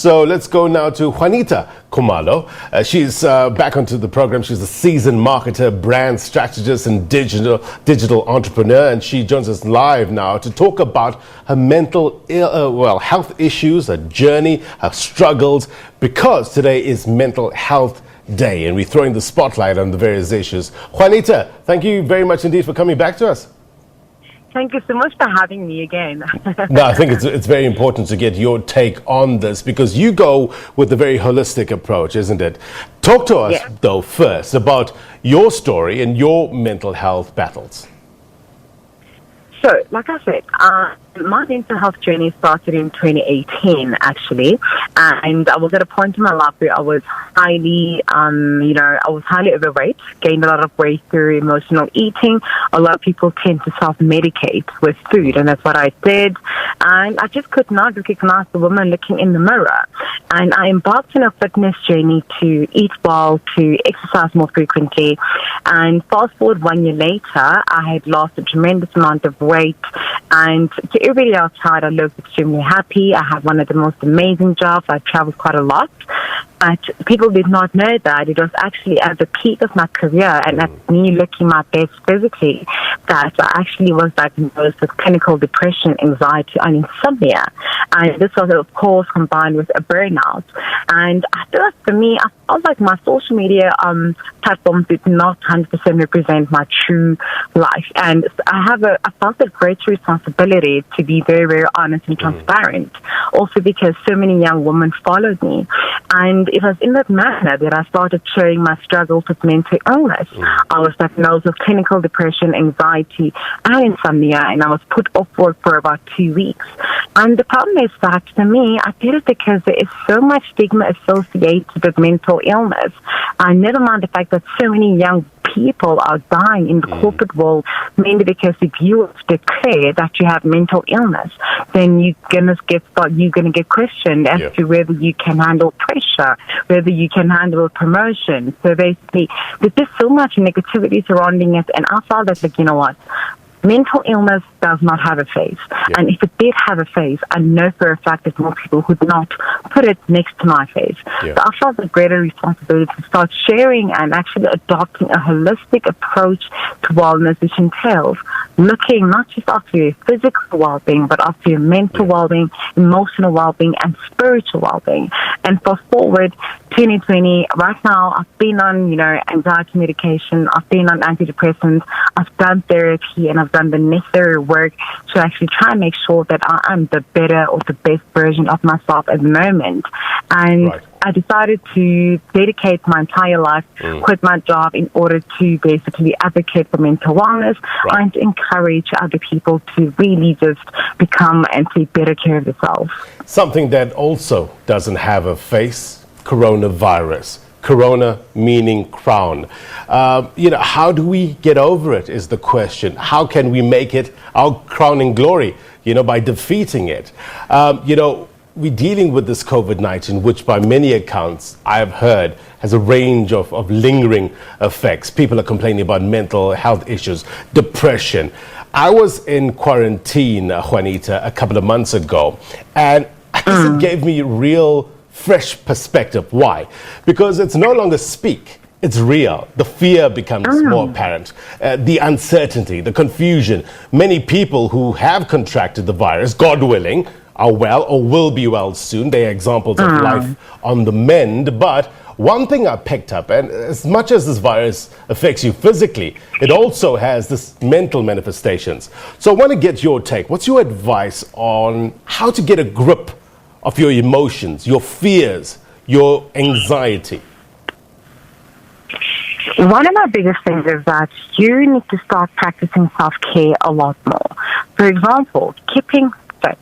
So let's go now to Juanita Khumalo. She's back onto the program. She's a seasoned marketer, brand strategist, and digital entrepreneur. And she joins us live now to talk about her health issues, her journey, her struggles, because today is Mental Health Day and we're throwing the spotlight on the various issues. Juanita, thank you very much indeed for coming back to us. Thank you so much for having me again. No, I think it's very important to get your take on this because you go with a very holistic approach, isn't it? Talk to us, though, first about your story and your mental health battles. So, like I said, my mental health journey started in 2018, actually, and I was at a point in my life where I was highly overweight, gained a lot of weight through emotional eating. A lot of people tend to self-medicate with food, and that's what I did. And I just could not recognize the woman looking in the mirror. And I embarked on a fitness journey to eat well, to exercise more frequently. And fast forward 1 year later, I had lost a tremendous amount of weight. And to everybody outside, I looked extremely happy. I had one of the most amazing jobs. I traveled quite a lot. But people did not know that it was actually at the peak of my career and at me looking my best physically that I actually was diagnosed with clinical depression, anxiety, and insomnia. And this was, of course, combined with a burnout. And I feel like for me, I felt like my social media platforms did not 100% represent my true life. And I felt a great responsibility to be very, very honest and transparent. Also because so many young women followed me. And it was in that manner that I started sharing my struggles with mental illness. I was diagnosed with clinical depression, anxiety, and insomnia, and I was put off work for about 2 weeks. And the problem is that, for me, I did it because there is so much stigma associated with mental illness. Never mind the fact that so many young people are dying in the corporate world, mainly because if you declare that you have mental illness, then you're gonna get questioned as to whether you can handle pressure, whether you can handle promotion. So basically, there's just so much negativity surrounding it, and I felt that, like, you know what? Mental illness does not have a face. And if it did have a face, I know for a fact that more people would not put it next to my face. So I felt a greater responsibility to start sharing and actually adopting a holistic approach to wellness, which entails looking not just after your physical well-being, but after your mental well-being, emotional well-being, and spiritual well-being. And fast forward 2020, right now, I've been on, anxiety medication, I've been on antidepressants, I've done therapy, and I've done the necessary work to actually try and make sure that I am the better or the best version of myself at the moment. And I decided to dedicate my entire life, quit my job in order to basically advocate for mental wellness and to encourage other people to really just become and take better care of themselves. Something that also doesn't have a face, coronavirus. Corona meaning crown. How do we get over it is the question. How can we make it our crowning glory, by defeating it? We're dealing with this COVID-19, which by many accounts I have heard has a range of lingering effects. People are complaining about mental health issues, depression. I was in quarantine, Juanita, a couple of months ago, and I guess it gave me real fresh perspective. Why? Because it's no longer speak. It's real. The fear becomes more apparent. The uncertainty, the confusion. Many people who have contracted the virus, God willing, are well or will be well soon. They are examples of life on the mend. But one thing I picked up, and as much as this virus affects you physically, it also has this mental manifestations. So I want to get your take. What's your advice on how to get a grip of your emotions, your fears, your anxiety? One of my biggest things is that you need to start practicing self-care a lot more. For example, keeping fit.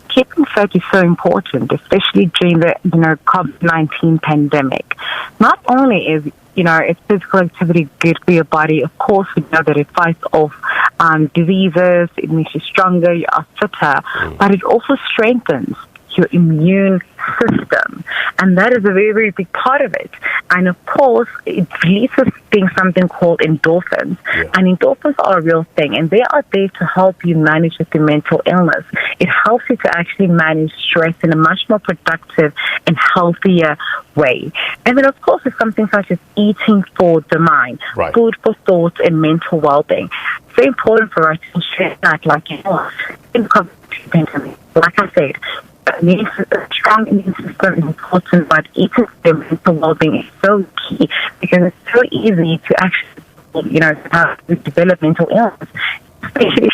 Keeping fit is so important, especially during the COVID-19 pandemic. Not only is is physical activity good for your body, of course we know that it fights off diseases, it makes you stronger, you are fitter, but it also strengthens your immune system. And that is a very, very big part of it. And of course, it releases something called endorphins. Yeah. And endorphins are a real thing, and they are there to help you manage with your mental illness. It helps you to actually manage stress in a much more productive and healthier way. And then, of course, there's something such as eating for the mind, right. food for thought, and mental well-being. It's very important for us to share that, like, in the pandemic, like I said, a strong immune system is important, but eating for your mental well-being is so key, because it's so easy to actually, have developmental illness, especially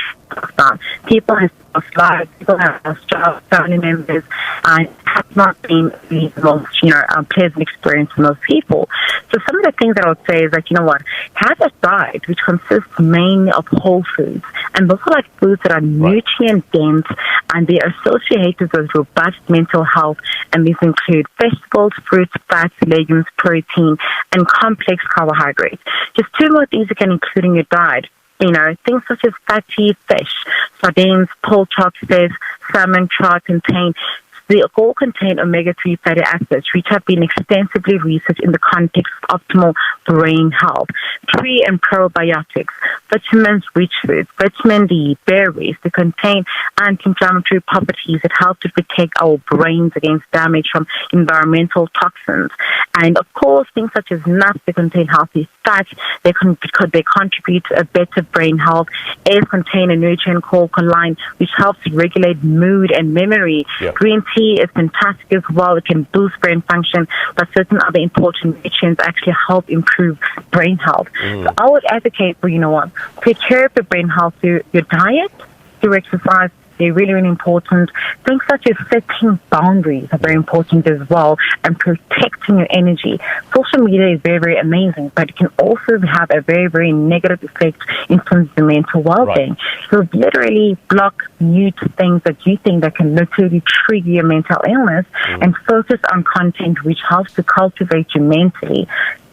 people have lost lives, people have lost jobs, family members, and have not been the most, pleasant experience for most people. So some of the things that I would say is that, have a diet which consists mainly of whole foods, and those are like foods that are nutrient dense, and they are associated with robust mental health, and these include vegetables, fruits, fats, legumes, protein, and complex carbohydrates. Just two more things you can include in your diet. Things such as fatty fish, sardines, pork chops, salmon, trout they all contain omega-3 fatty acids, which have been extensively researched in the context of optimal brain health. Pre- and probiotics, vitamins-rich foods, vitamin D, berries, they contain anti-inflammatory properties that help to protect our brains against damage from environmental toxins. And of course, things such as nuts, they contain healthy fats, they contribute to a better brain health. Eggs contain a nutrient called choline, which helps to regulate mood and memory. Yeah. Green tea is fantastic as well. It can boost brain function, but certain other important nutrients actually help improve brain health. So I would advocate for, take care of your brain health through your diet, through exercise. They're really, really important. Things such as setting boundaries are very important as well, and protecting your energy. Social media is very, very amazing, but it can also have a very, very negative effect in terms of mental well-being. Right. So literally block, mute things that you think that can literally trigger your mental illness, and focus on content which helps to cultivate you mentally.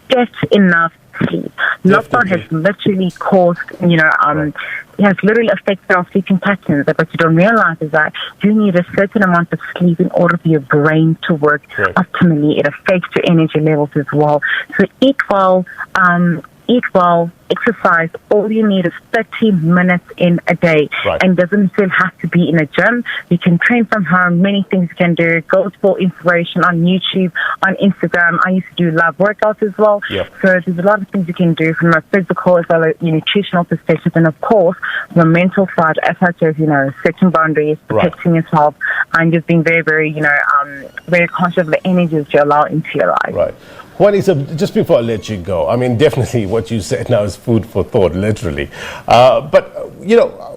Get enough sleep. Lockdown has literally caused, it has literally affected our sleeping patterns. But what you don't realize is that you need a certain amount of sleep in order for your brain to work optimally. It affects your energy levels as well. So eat well, exercise. All you need is 30 minutes in a day, and doesn't still have to be in a gym. You can train from home. Many things you can do. Go for inspiration on YouTube, on Instagram. I used to do live workouts as well. So there's a lot of things you can do from a physical as well as nutritional perspective, and of course from a mental side, as such as setting boundaries, protecting yourself, and just being very, very very conscious of the energies you allow into your life. Right. Juanita, just before I let you go, I mean, definitely what you said now is food for thought, literally. But,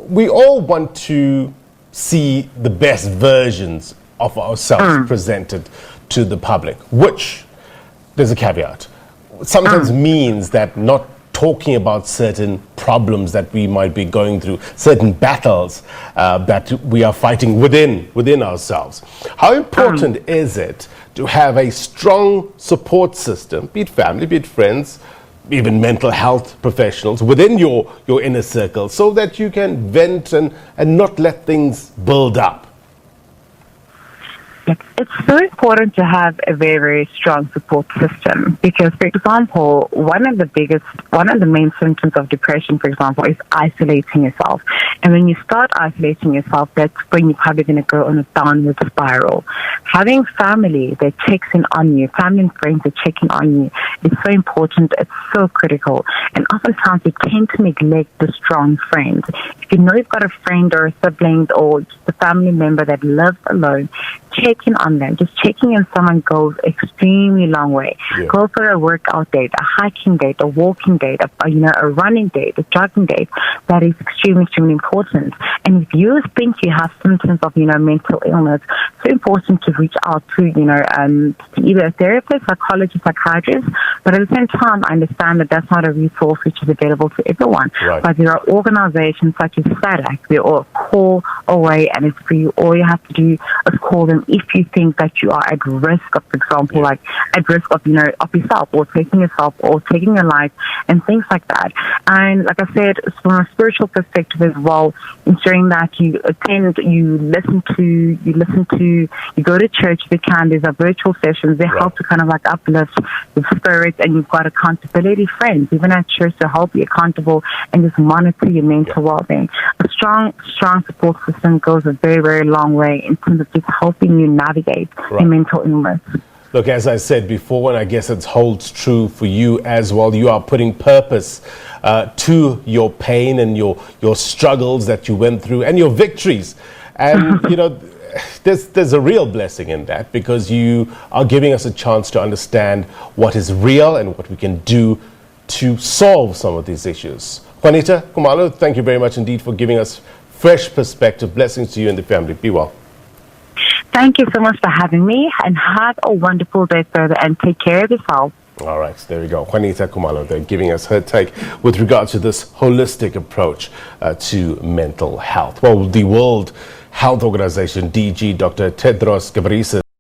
we all want to see the best versions of ourselves presented to the public, which, there's a caveat, sometimes means that not talking about certain problems that we might be going through, certain battles that we are fighting within ourselves. How important is it to have a strong support system, be it family, be it friends, even mental health professionals within your inner circle, so that you can vent and not let things build up? It's so important to have a very, very strong support system, because, for example, one of the main symptoms of depression, for example, is isolating yourself. And when you start isolating yourself, that's when you're probably going to go on a downward spiral. Having family that checks in on you, family and friends that check in on you, is so important. It's so critical. And oftentimes we tend to neglect the strong friends. If you know you've got a friend or a sibling or just a family member that lives alone, check in on them. Just checking in someone goes extremely long way. Go for a workout date, a hiking date, a walking date, a running date, a jogging date. That is extremely, extremely important. And if you think you have symptoms of, mental illness, it's so important to reach out to, either a therapist, psychologist, psychiatrist, But at the same time, I understand that that's not a resource which is available to everyone. Right. But there are organizations such as SADC. They're all a call away, and it's free. All you have to do is call them if you think that you are at risk of, for example, like at risk of, of yourself or taking yourself or taking your life and things like that. And like I said, from a spiritual perspective as well, ensuring that you attend, you go to church if you can. There's a virtual sessions. They help to kind of like uplift the spirits, and you've got accountability friends, even at church, to help you accountable and just monitor your mental well-being. A strong support system goes a very, very long way in terms of just helping you navigate your mental illness. Look, as I said before, and I guess it holds true for you as well, you are putting purpose to your pain and your struggles that you went through and your victories. And, there's a real blessing in that, because you are giving us a chance to understand what is real and what we can do to solve some of these issues. Juanita Khumalo, thank you very much indeed for giving us fresh perspective. Blessings to you and the family. Be well. Thank you so much for having me, and have a wonderful day further, and take care of yourself. All right, there we go. Juanita Khumalo, they're giving us her take with regard to this holistic approach to mental health. Well, the World Health Organization, DG, Dr. Tedros Ghebreyesus,